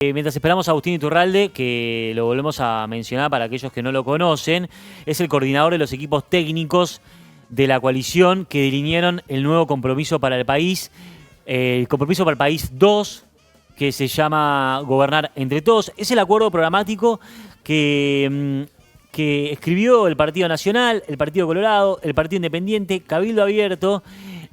Mientras esperamos a Agustín Iturralde, que lo volvemos a mencionar para aquellos que no lo conocen, es el coordinador de los equipos técnicos de la coalición que delinearon el nuevo compromiso para el país, el compromiso para el país 2, que se llama Gobernar entre Todos. Es el acuerdo programático que escribió el Partido Nacional, el Partido Colorado, el Partido Independiente, Cabildo Abierto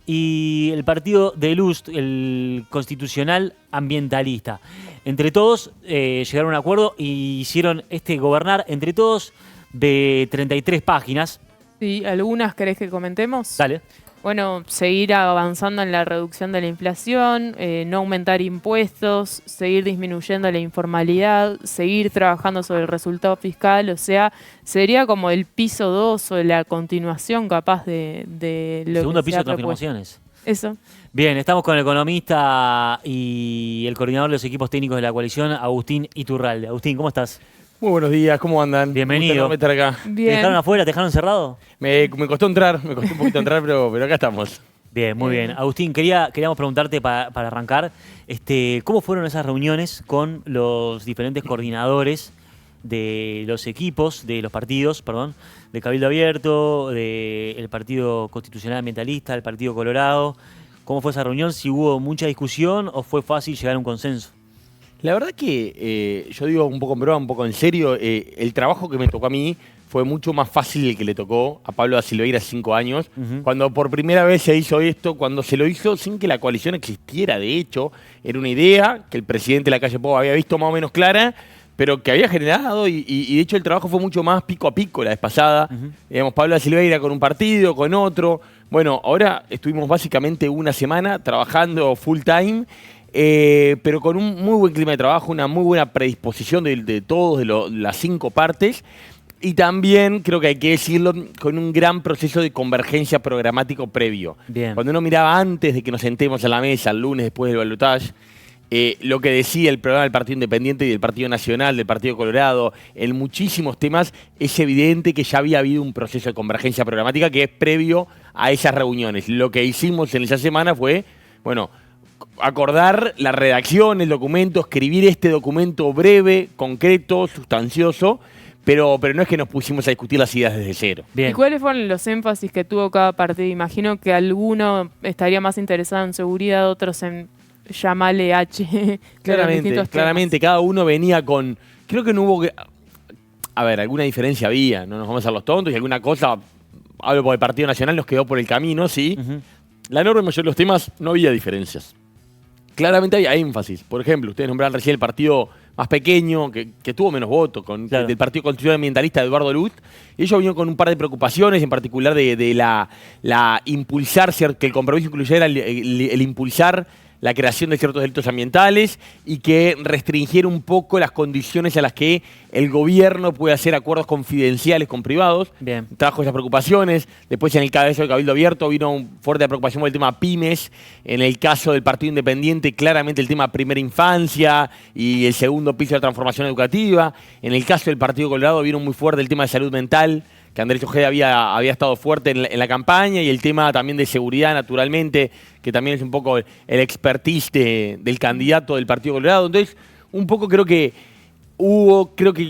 y el Partido de Luz, el Constitucional Ambientalista. Entre todos llegaron a un acuerdo y hicieron este Gobernar entre Todos de 33 páginas. Sí, ¿algunas querés que comentemos? Dale. Bueno, seguir avanzando en la reducción de la inflación, no aumentar impuestos, seguir disminuyendo la informalidad, seguir trabajando sobre el resultado fiscal, o sea, sería como el piso 2 o la continuación capaz de lo Segundo que se piso ha de transformaciones. Eso. Bien, estamos con el economista y el coordinador de los equipos técnicos de la coalición, Agustín Iturralde. Agustín, ¿cómo estás? Muy buenos días, ¿cómo andan? Bienvenido. Un gusto enorme estar acá. ¿Te Bien. dejaron afuera? ¿Te dejaron encerrado? Me costó entrar, me costó un poquito entrar, pero acá estamos. Bien, muy bien. Agustín, queríamos preguntarte para arrancar, ¿cómo fueron esas reuniones con los diferentes coordinadores de los equipos, de los partidos, perdón, de Cabildo Abierto, del Partido Constitucional Ambientalista, del Partido Colorado? ¿Cómo fue esa reunión? ¿Si hubo mucha discusión o fue fácil llegar a un consenso? La verdad que yo digo un poco en broma, un poco en serio, el trabajo que me tocó a mí fue mucho más fácil el que le tocó a Pablo da Silveira hace 5 años, cuando por primera vez se hizo esto, cuando se lo hizo sin que la coalición existiera. De hecho, era una idea que el presidente de la calle Pou había visto más o menos clara, pero que había generado, y de hecho el trabajo fue mucho más pico a pico la vez pasada. Digamos, Pablo da Silveira con un partido, con otro. Bueno, ahora estuvimos básicamente una semana trabajando full time, pero con un muy buen clima de trabajo, una muy buena predisposición de todos, de las 5 partes. Y también, creo que hay que decirlo, con un gran proceso de convergencia programático previo. Bien. Cuando uno miraba antes de que nos sentemos a la mesa, el lunes después del balotaje, lo que decía el programa del Partido Independiente y del Partido Nacional, del Partido Colorado, en muchísimos temas, es evidente que ya había habido un proceso de convergencia programática que es previo a esas reuniones. Lo que hicimos en esa semana fue, bueno, acordar la redacción, el documento, escribir este documento breve, concreto, sustancioso, pero no es que nos pusimos a discutir las ideas desde cero. Bien. ¿Y cuáles fueron los énfasis que tuvo cada partido? Imagino que alguno estaría más interesado en seguridad, otros en llamarle H. Claramente, cada uno venía con... Creo que no hubo... A ver, alguna diferencia había, no nos vamos a hacer los tontos, y alguna cosa, hablo por el Partido Nacional, nos quedó por el camino, sí. La enorme mayoría de los temas no había diferencias. Claramente había énfasis. Por ejemplo, ustedes nombraron recién el partido más pequeño, que tuvo menos votos, Claro. del Partido Constitucional Ambientalista de Eduardo Luz. Y ellos vinieron con un par de preocupaciones, en particular de la impulsar, que el compromiso incluyera el impulsar la creación de ciertos delitos ambientales y que restringiera un poco las condiciones a las que el gobierno puede hacer acuerdos confidenciales con privados. Bien. Trajo esas preocupaciones. Después, en el caso del Cabildo Abierto, vino una fuerte preocupación por el tema pymes. En el caso del Partido Independiente, claramente el tema primera infancia y el segundo piso de la transformación educativa. En el caso del Partido Colorado, vino muy fuerte el tema de salud mental, que Andrés Ojeda había estado fuerte en la campaña, y el tema también de seguridad, naturalmente, que también es un poco el expertise del candidato del Partido Colorado. Entonces, un poco creo que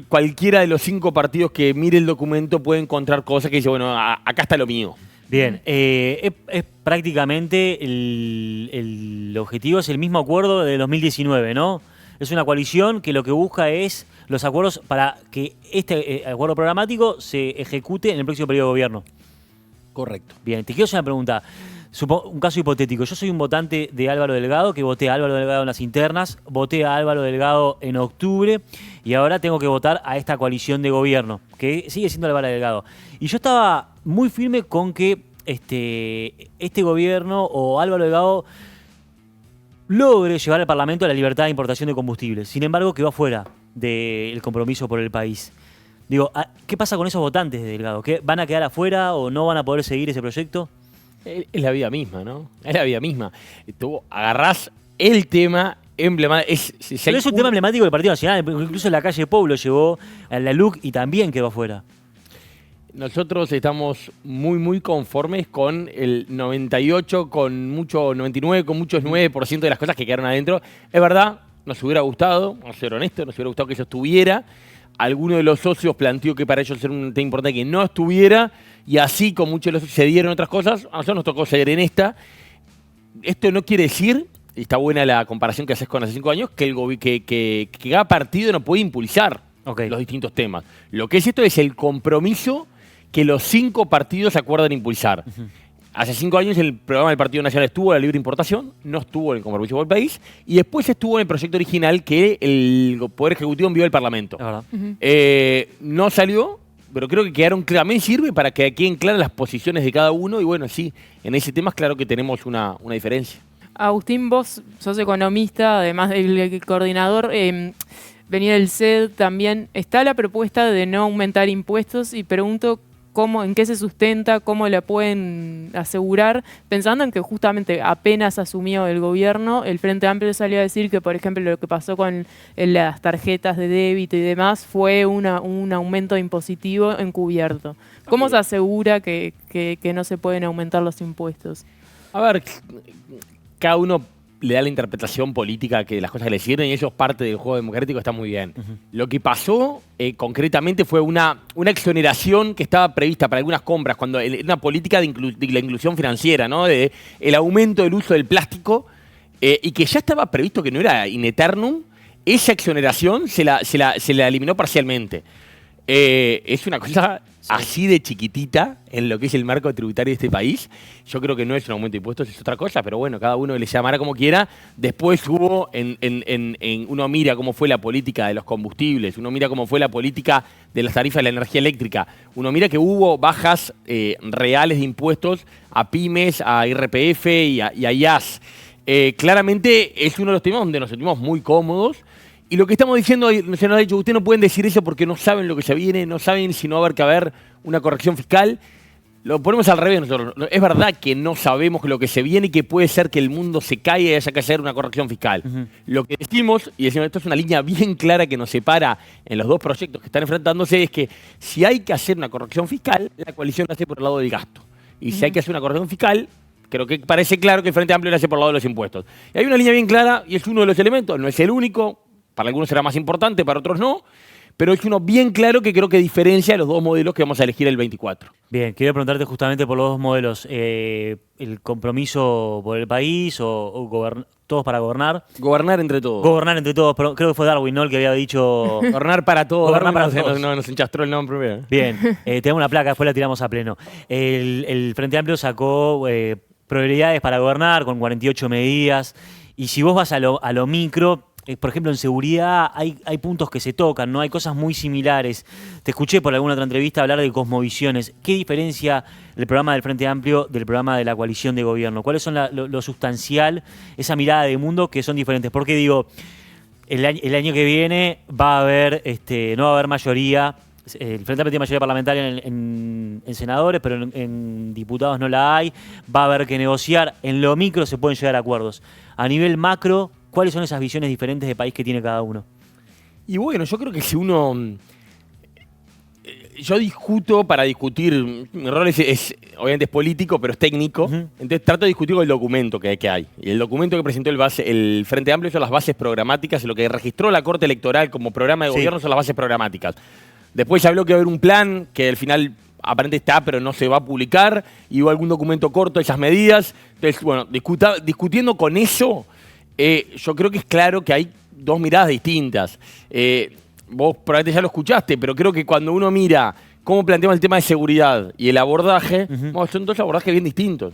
cualquiera de los 5 partidos que mire el documento puede encontrar cosas que dice, bueno, acá está lo mío. Bien, es prácticamente el objetivo es el mismo acuerdo de 2019, ¿no? Es una coalición que lo que busca es los acuerdos para que este acuerdo programático se ejecute en el próximo periodo de gobierno. Correcto. Bien, te quiero hacer una pregunta. Un caso hipotético. Yo soy un votante de Álvaro Delgado, que voté a Álvaro Delgado en las internas, voté a Álvaro Delgado en octubre y ahora tengo que votar a esta coalición de gobierno, que sigue siendo Álvaro Delgado. Y yo estaba muy firme con que este gobierno o Álvaro Delgado logre llevar al Parlamento la libertad de importación de combustibles. Sin embargo, quedó afuera del compromiso por el país. Digo, ¿qué pasa con esos votantes de Delgado? ¿Qué, van a quedar afuera o no van a poder seguir ese proyecto? Es la vida misma, ¿no? Es la vida misma. Tú agarrás el tema emblemático. Pero es un tema emblemático del Partido Nacional. Incluso la calle Pou lo llevó a la LUC y también quedó afuera. Nosotros estamos muy, muy conformes con el 98, con mucho 99, con muchos 9% de las cosas que quedaron adentro. Es verdad, nos hubiera gustado, vamos a ser honestos, nos hubiera gustado que eso estuviera. Alguno de los socios planteó que para ellos era un tema importante que no estuviera, y así con muchos de los socios se dieron otras cosas, a nosotros nos tocó ceder en esta. Esto no quiere decir, y está buena la comparación que haces con hace 5 años, que cada partido no puede impulsar los distintos temas. Lo que es esto es el compromiso que los 5 partidos acuerdan impulsar. Hace 5 años el programa del Partido Nacional estuvo en la libre importación, no estuvo en el compromiso por el país, y después estuvo en el proyecto original que el Poder Ejecutivo envió al Parlamento. No salió, pero creo que quedaron, también sirve para que queden claras las posiciones de cada uno, y bueno, sí, en ese tema es claro que tenemos una diferencia. Agustín, vos sos economista, además del coordinador, venía del CED también. Está la propuesta de no aumentar impuestos y pregunto en qué se sustenta, cómo la pueden asegurar, pensando en que justamente apenas asumió el gobierno, el Frente Amplio salió a decir que, por ejemplo, lo que pasó con las tarjetas de débito y demás fue un aumento impositivo encubierto. ¿Cómo se asegura que no se pueden aumentar los impuestos? A ver, cada uno le da la interpretación política que las cosas que le sirven, y eso es parte del juego democrático, está muy bien. Lo que pasó concretamente fue una exoneración que estaba prevista para algunas compras, cuando una política de la inclusión financiera, ¿no? De el aumento del uso del plástico, y que ya estaba previsto que no era in eternum. Esa exoneración se la eliminó parcialmente. Es una cosa así de chiquitita en lo que es el marco tributario de este país. Yo creo que no es un aumento de impuestos, es otra cosa, pero bueno, cada uno le llamará como quiera. Después hubo, uno mira cómo fue la política de los combustibles, uno mira cómo fue la política de las tarifas de la energía eléctrica, uno mira que hubo bajas reales de impuestos a pymes, a IRPF y a IAS. Claramente es uno de los temas donde nos sentimos muy cómodos. Y lo que estamos diciendo, se nos ha dicho, ustedes no pueden decir eso porque no saben lo que se viene, no saben si no va a haber que haber una corrección fiscal. Lo ponemos al revés nosotros. Es verdad que no sabemos lo que se viene y que puede ser que el mundo se caiga y haya que hacer una corrección fiscal. Lo que decimos, y decimos, esto es una línea bien clara que nos separa en los dos proyectos que están enfrentándose, es que si hay que hacer una corrección fiscal, la coalición la hace por el lado del gasto. Y si hay que hacer una corrección fiscal, creo que parece claro que el Frente Amplio la hace por el lado de los impuestos. Y hay una línea bien clara y es uno de los elementos, no es el único. Para algunos será más importante, para otros no, pero es uno bien claro que creo que diferencia los dos modelos que vamos a elegir el 24. Bien, quería preguntarte justamente por los dos modelos, el compromiso por el país o todos para gobernar. Gobernar entre todos. Gobernar entre todos, pero creo que fue Darwin, ¿no?, el que había dicho... Gobernar para todos. Gobernar para todos. No, nos enchastró el nombre primero. Bien, tenemos una placa, después la tiramos a pleno. El Frente Amplio sacó prioridades para gobernar con 48 medidas, y si vos vas a lo micro... Por ejemplo, en seguridad hay puntos que se tocan, ¿no? Hay cosas muy similares. Te escuché por alguna otra entrevista hablar de cosmovisiones. ¿Qué diferencia el programa del Frente Amplio del programa de la coalición de gobierno? ¿Cuáles son lo sustancial, esa mirada de mundo que son diferentes? Porque digo, el año que viene va a haber, no va a haber mayoría. El Frente Amplio tiene mayoría parlamentaria en senadores, pero en diputados no la hay. Va a haber que negociar. En lo micro se pueden llegar a acuerdos. A nivel macro, ¿cuáles son esas visiones diferentes de país que tiene cada uno? Y bueno, yo creo que si uno... Yo discuto para discutir, mi rol obviamente es político, pero es técnico, entonces trato de discutir con el documento que hay. Y el documento que presentó el Frente Amplio son las bases programáticas, lo que registró la Corte Electoral como programa de gobierno son las bases programáticas. Después se habló que va a haber un plan que al final aparentemente está, pero no se va a publicar, y hubo algún documento corto de esas medidas. Entonces, bueno, discutiendo con eso... yo creo que es claro que hay dos miradas distintas. Vos probablemente ya lo escuchaste, pero creo que cuando uno mira cómo planteamos el tema de seguridad y el abordaje, son dos abordajes bien distintos.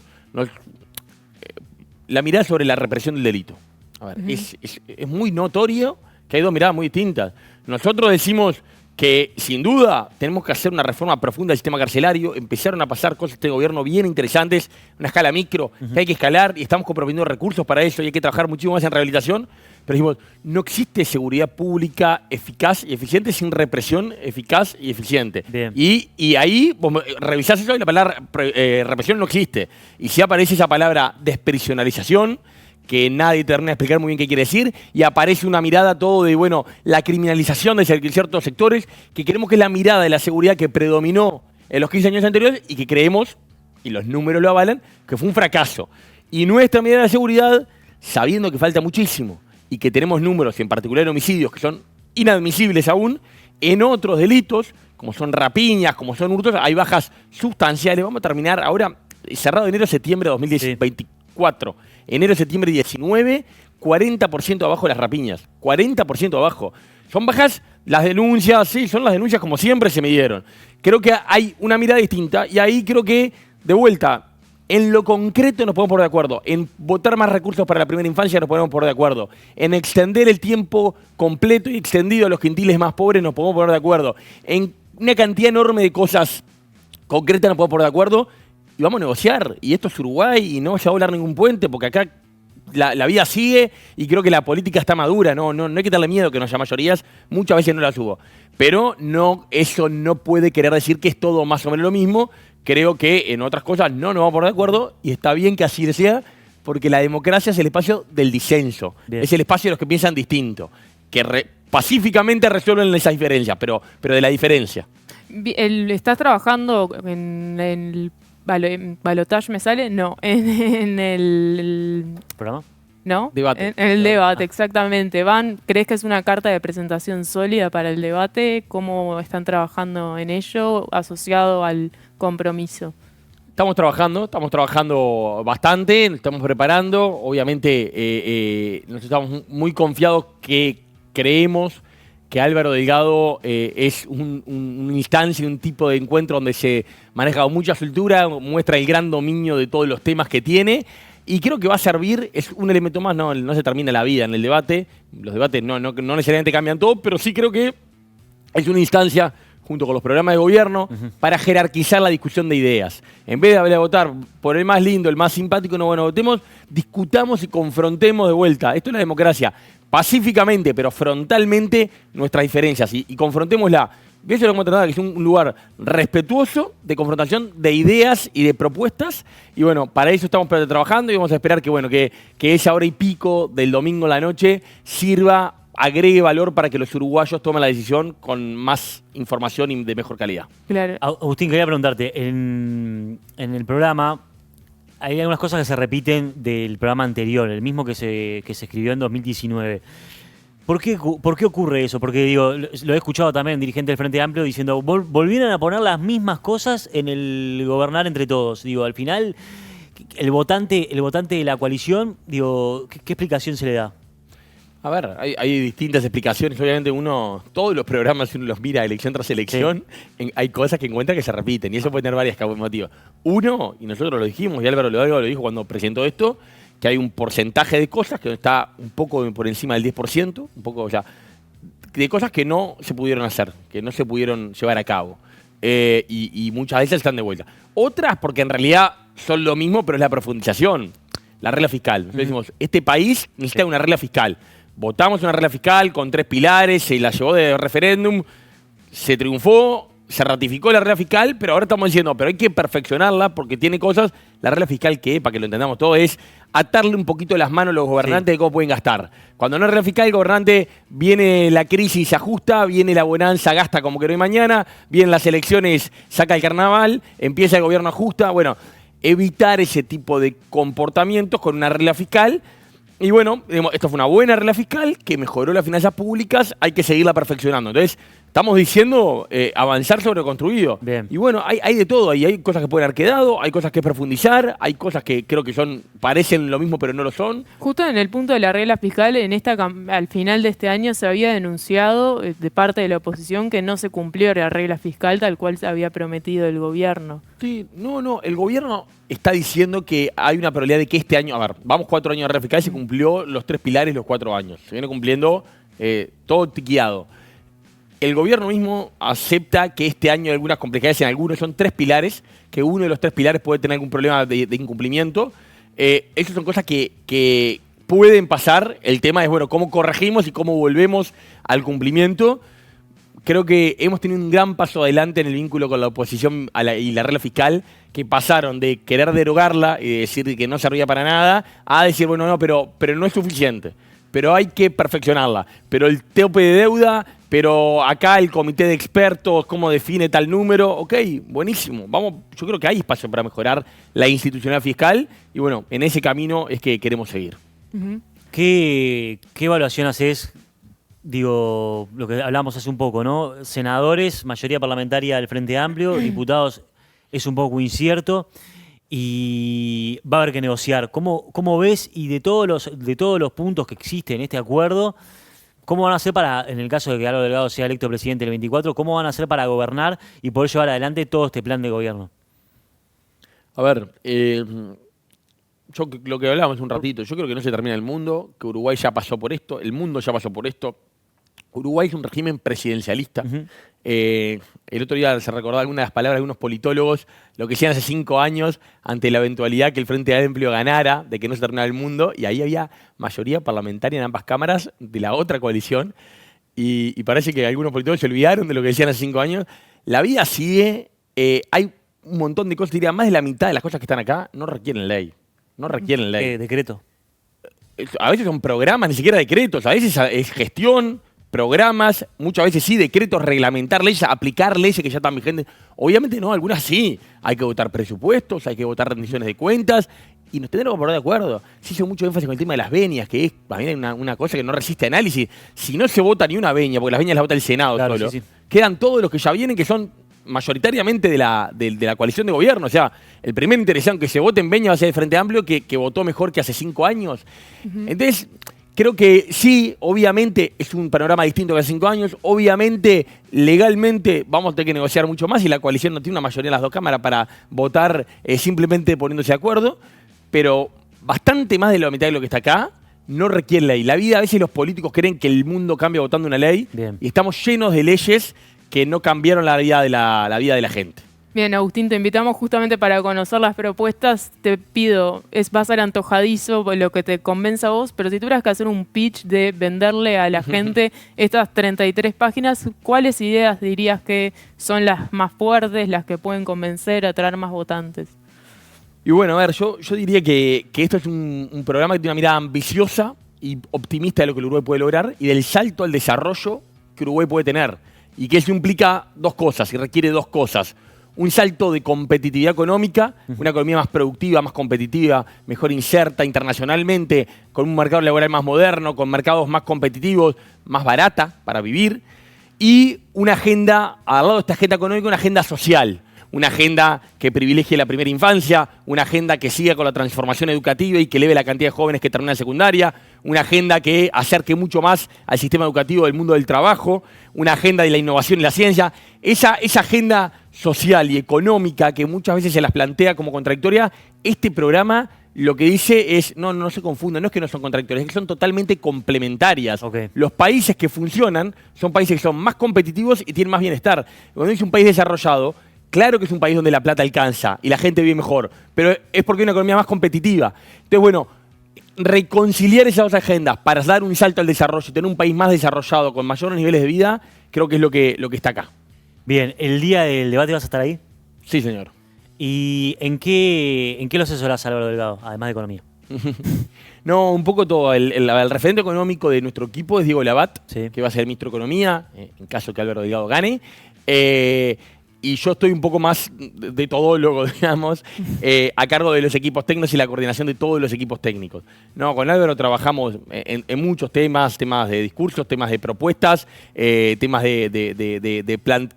La mirada sobre la represión del delito. A ver, es muy notorio que hay dos miradas muy distintas. Nosotros decimos que, sin duda, tenemos que hacer una reforma profunda del sistema carcelario. Empezaron a pasar cosas de este gobierno bien interesantes, una escala micro, que hay que escalar, y estamos comprometiendo recursos para eso, y hay que trabajar muchísimo más en rehabilitación. Pero decimos, no existe seguridad pública eficaz y eficiente sin represión eficaz y eficiente. Bien. Y ahí, vos revisás eso y la palabra represión no existe. Y si aparece esa palabra desprisionalización, que nadie termina de explicar muy bien qué quiere decir, y aparece una mirada todo de, bueno, la criminalización de ciertos sectores, que creemos que es la mirada de la seguridad que predominó en los 15 años anteriores y que creemos, y los números lo avalan, que fue un fracaso. Y nuestra mirada de la seguridad, sabiendo que falta muchísimo, y que tenemos números, en particular en homicidios, que son inadmisibles aún, en otros delitos, como son rapiñas, como son hurtos, hay bajas sustanciales. Vamos a terminar ahora, cerrado enero-septiembre de 2024. Enero-septiembre 19, 40% abajo las rapiñas. 40% abajo. Son bajas las denuncias, sí, son las denuncias como siempre se me dieron. Creo que hay una mirada distinta y ahí creo que, de vuelta, en lo concreto nos podemos poner de acuerdo. En votar más recursos para la primera infancia nos podemos poner de acuerdo. En extender el tiempo completo y extendido a los quintiles más pobres nos podemos poner de acuerdo. En una cantidad enorme de cosas concretas nos podemos poner de acuerdo y vamos a negociar. Y esto es Uruguay y no se va a volar ningún puente porque acá la vida sigue y creo que la política está madura. No hay que darle miedo que no haya mayorías. Muchas veces no las hubo. Pero eso no puede querer decir que es todo más o menos lo mismo. Creo que en otras cosas no nos vamos a poner de acuerdo y está bien que así sea, porque la democracia es el espacio del disenso. Bien. Es el espacio de los que piensan distinto, que pacíficamente resuelven esas diferencias, pero de la diferencia. ¿Estás trabajando en el balotaje, me sale? No, en el ¿programa? ¿No? Debate. En el debate, exactamente. ¿Crees que es una carta de presentación sólida para el debate? ¿Cómo están trabajando en ello asociado al compromiso? Estamos trabajando bastante, nos estamos preparando. Obviamente, nosotros estamos muy confiados que creemos que Álvaro Delgado es una instancia, un tipo de encuentro donde se maneja con mucha soltura, muestra el gran dominio de todos los temas que tiene. Y creo que va a servir, es un elemento más, no se termina la vida en el debate. Los debates no necesariamente cambian todo, pero sí creo que es una instancia, junto con los programas de gobierno, para jerarquizar la discusión de ideas. En vez de hablar de votar por el más lindo, el más simpático, votemos, discutamos y confrontemos de vuelta. Esto es la democracia. Pacíficamente, pero frontalmente, nuestras diferencias. Y confrontémosla. Eso lo que que es un lugar respetuoso de confrontación de ideas y de propuestas. Y bueno, para eso estamos trabajando y vamos a esperar que esa hora y pico del domingo en la noche sirva, agregue valor para que los uruguayos tomen la decisión con más información y de mejor calidad. Claro. Agustín, quería preguntarte, en el programa hay algunas cosas que se repiten del programa anterior, el mismo que se escribió en 2019. ¿Por qué ocurre eso? Porque digo, lo he escuchado también dirigente del Frente Amplio diciendo volvieron a poner las mismas cosas en el gobernar entre todos. Digo, al final, el votante de la coalición, digo, ¿qué explicación se le da? A ver, hay distintas explicaciones. Obviamente todos los programas, si uno los mira elección tras elección, sí, hay cosas que encuentra que se repiten y eso puede tener varios motivos. Uno, y nosotros lo dijimos, y Álvaro lo dijo cuando presentó esto, que hay un porcentaje de cosas que está un poco por encima del 10%, un poco, de cosas que no se pudieron hacer, que no se pudieron llevar a cabo. Y muchas de esas están de vuelta. Otras porque en realidad son lo mismo, pero es la profundización. La regla fiscal. Nosotros decimos, este país necesita una regla fiscal. Votamos una regla fiscal con 3 pilares, se la llevó de referéndum, se triunfó, se ratificó la regla fiscal, pero ahora estamos diciendo, pero hay que perfeccionarla porque tiene cosas. La regla fiscal, que para que lo entendamos todo, es atarle un poquito las manos a los gobernantes de cómo pueden gastar. Cuando no es regla fiscal, el gobernante viene la crisis, se ajusta, viene la bonanza, gasta como que no hay mañana, vienen las elecciones, saca el carnaval, empieza el gobierno, ajusta. Bueno, evitar ese tipo de comportamientos con una regla fiscal. Y bueno, esto fue una buena regla fiscal que mejoró las finanzas públicas, hay que seguirla perfeccionando. Entonces, estamos diciendo avanzar sobre lo construido. Bien. Y bueno, hay de todo. Hay cosas que pueden haber quedado, hay cosas que profundizar, hay cosas que creo que parecen lo mismo pero no lo son. Justo en el punto de la regla fiscal, al final de este año se había denunciado de parte de la oposición que no se cumplió la regla fiscal tal cual se había prometido el gobierno. Sí, el gobierno está diciendo que hay una probabilidad de que este año, vamos 4 años de regla fiscal y se cumplió los 3 pilares los 4 años. Se viene cumpliendo todo tiqueado. El gobierno mismo acepta que este año hay algunas complejidades en algunos, son 3 pilares, que uno de los 3 pilares puede tener algún problema de incumplimiento. Esas son cosas que pueden pasar. El tema es, cómo corregimos y cómo volvemos al cumplimiento. Creo que hemos tenido un gran paso adelante en el vínculo con la oposición y la regla fiscal, que pasaron de querer derogarla y decir que no servía para nada, a decir, pero no es suficiente. Pero hay que perfeccionarla. Pero el tope de deuda, pero acá el comité de expertos, cómo define tal número. Ok, buenísimo. Yo creo que hay espacio para mejorar la institucionalidad fiscal y en ese camino es que queremos seguir. ¿Qué evaluación haces? Digo, lo que hablamos hace un poco, ¿no? Senadores, mayoría parlamentaria del Frente Amplio, diputados es un poco incierto y va a haber que negociar. ¿Cómo ves y de todos los puntos que existen en este acuerdo, cómo van a hacer para, en el caso de que Álvaro Delgado sea electo presidente el 24, cómo van a hacer para gobernar y poder llevar adelante todo este plan de gobierno? A ver, lo que hablábamos un ratito, yo creo que no se termina el mundo, que Uruguay ya pasó por esto, el mundo ya pasó por esto. Uruguay es un régimen presidencialista. El otro día se recordaba algunas de las palabras de algunos politólogos, lo que decían hace 5 años ante la eventualidad que el Frente Amplio ganara, de que no se terminara el mundo, y ahí había mayoría parlamentaria en ambas cámaras de la otra coalición, y parece que algunos politólogos se olvidaron de lo que decían hace 5 años. La vida sigue, hay un montón de cosas, diría, más de la mitad de las cosas que están acá no requieren ley. No requieren ley. Decreto. A veces son programas, ni siquiera decretos, a veces es gestión, programas, muchas veces sí, decretos, reglamentar leyes, aplicar leyes que ya están vigentes. Obviamente no, algunas sí. Hay que votar presupuestos, hay que votar rendiciones de cuentas y nos tendremos que poner de acuerdo. Se hizo mucho énfasis con el tema de las venias, que es también una cosa que no resiste análisis. Si no se vota ni una venia, porque las venias las vota el Senado Claro, solo, sí. quedan todos los que ya vienen, que son mayoritariamente de la coalición de gobierno. O sea, el primer interesado en que se vote en Beña va a ser el Frente Amplio, que votó mejor que hace 5 años. Entonces, creo que sí, obviamente es un panorama distinto que hace 5 años. Obviamente, legalmente vamos a tener que negociar mucho más y la coalición no tiene una mayoría en las dos cámaras para votar simplemente poniéndose de acuerdo. Pero bastante más de la mitad de lo que está acá no requiere ley. La vida, a veces los políticos creen que el mundo cambia votando una ley. Bien. Y estamos llenos de leyes que no cambiaron la vida de la vida de la gente. Bien, Agustín, te invitamos justamente para conocer las propuestas. Te pido, va a ser antojadizo lo que te convenza a vos, pero si tuvieras que hacer un pitch de venderle a la gente estas 33 páginas, ¿cuáles ideas dirías que son las más fuertes, las que pueden convencer, atraer más votantes? Y bueno, a ver, yo diría que esto es un programa que tiene una mirada ambiciosa y optimista de lo que el Uruguay puede lograr y del salto al desarrollo que Uruguay puede tener. Y que eso implica 2 cosas y requiere 2 cosas. Un salto de competitividad económica, una economía más productiva, más competitiva, mejor inserta internacionalmente, con un mercado laboral más moderno, con mercados más competitivos, más barata para vivir. Y una agenda, al lado de esta agenda económica, una agenda social. Una agenda que privilegie la primera infancia, una agenda que siga con la transformación educativa y que eleve la cantidad de jóvenes que terminan secundaria, una agenda que acerque mucho más al sistema educativo del mundo del trabajo, una agenda de la innovación y la ciencia. Esa agenda social y económica que muchas veces se las plantea como contradictoria, este programa lo que dice es, no se confundan, no es que no son contradictorias, es que son totalmente complementarias. Okay. Los países que funcionan son países que son más competitivos y tienen más bienestar. Cuando dice un país desarrollado, claro que es un país donde la plata alcanza y la gente vive mejor, pero es porque hay una economía más competitiva. Entonces, bueno, reconciliar esas 2 agendas para dar un salto al desarrollo y tener un país más desarrollado con mayores niveles de vida, creo que es lo que está acá. Bien, ¿el día del debate vas a estar ahí? Sí, señor. ¿Y en qué lo asesorás, Álvaro Delgado, además de economía? No, un poco todo. El referente económico de nuestro equipo es Diego Labat, Sí. que va a ser el ministro de Economía, en caso que Álvaro Delgado gane. Y yo estoy un poco más de todólogo, digamos, a cargo de los equipos técnicos y la coordinación de todos los equipos técnicos. No, con Álvaro trabajamos en muchos temas de discursos, temas de propuestas, temas de plan,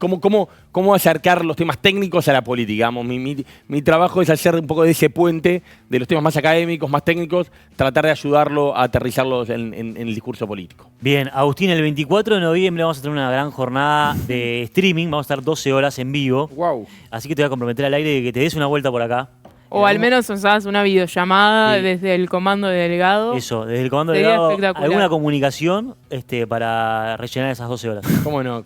cómo acercar los temas técnicos a la política. Digamos. Mi trabajo es hacer un poco de ese puente de los temas más académicos, más técnicos, tratar de ayudarlo a aterrizarlos en el discurso político. Bien, Agustín, el 24 de noviembre vamos a tener una gran jornada de streaming, vamos a estar 12 horas en vivo, Wow. así que te voy a comprometer al aire de que te des una vuelta por acá. O al menos usás una videollamada Sí. desde el comando de Delgado. Eso, desde el comando Sería delegado, espectacular. alguna comunicación para rellenar esas 12 horas. ¿Cómo no?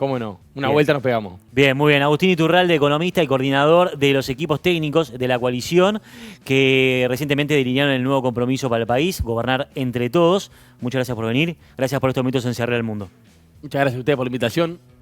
Una Bien. vuelta nos pegamos. Bien, muy bien. Agustín Iturralde, economista y coordinador de los equipos técnicos de la coalición que recientemente delinearon el nuevo compromiso para el país, gobernar entre todos. Muchas gracias por venir. Gracias por estos minutos en Cierre del Mundo. Muchas gracias a ustedes por la invitación.